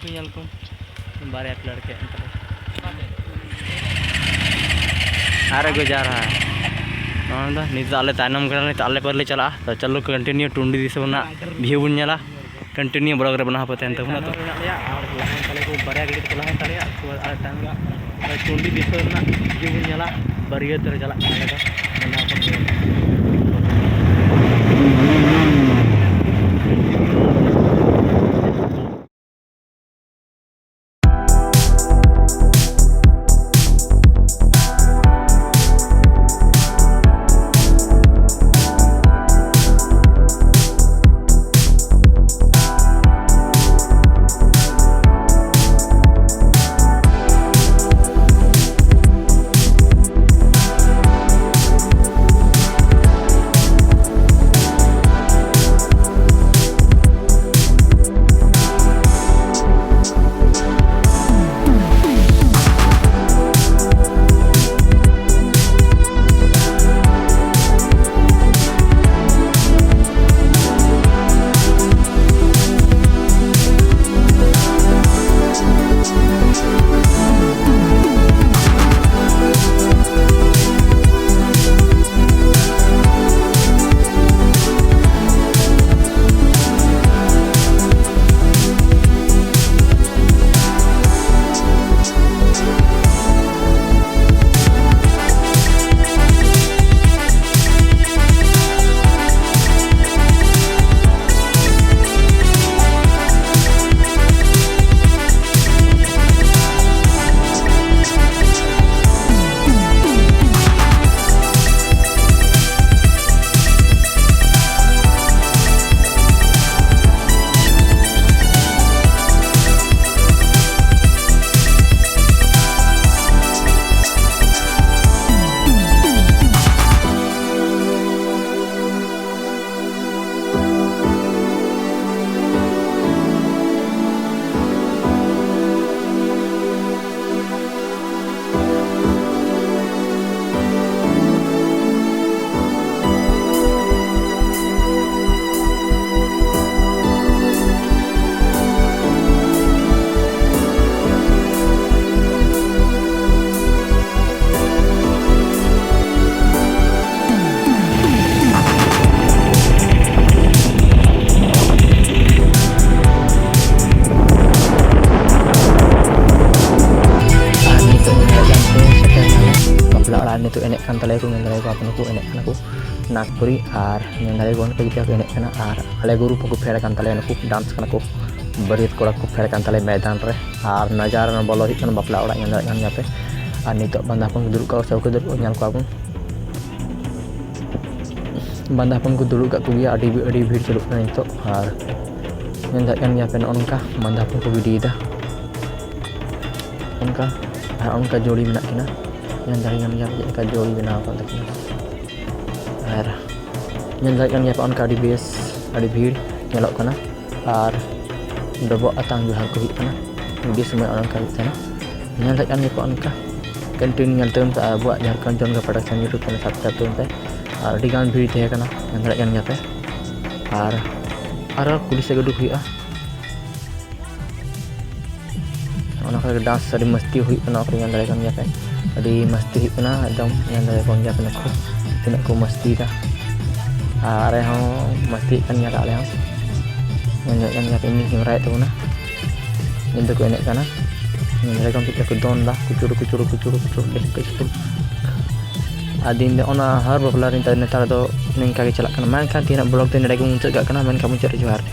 को nyal को बारियात लड़के अरे गुजार रहा है नित आले तायनम करने ताले पर ले चला तो चलो कंटिन्यू टुंडी दिसो ना व्यू बन nyala कंटिन्यू ब्लॉग रे बना पते तो ना तो ताले को बारिया गड़ी चला है ताले आ टाइम टुंडी दिसो ना व्यू बन nyala बारियात रे चला itu enek kan tale ko ngendale ko apun ko enek kana ko nakpuri ar ngendale gon ke kita enek kana ar ale guru ko fere kan tale ko dance kana ko baryat ko fere kan tale मैदान re ar nazara na bolo hikan bapla ora ngendale kan yape ar nitok banda pun duduk ko sau ko duduk nyal ko apun banda pun ko duduk ka kuya adi bhir celuk na nitok ar ngendale kan yape onka banda pun ko video ida onka jodi menak kina yang dari yang ka joli bina apa tak ar yang dari yang on ka di base adi bhir nyalok kana ar dobo atang juhan ko hit kana di semua orang ka sana yang dari yang on ka continue nyal term ta buat nyar kan jon ka production YouTube kana subscribe term ta ar di gan bhir the kana yang dari yang nyape ar pulis se geduk hi ona ka dance adi masti hui kana ko yang dari kan nyape adi masti kana एकदम yang dari kon ja kana ko tina ko masti dah are ho masti kan nyala le ho yang nyape ini ngrai tu na into ko enek kana yang dari kon kita ko don dah kucur deh ke adin de ona har popular internet do ningka ke celak kana man kan tina blog tin dari ko muncul gak kana man kamu cari juar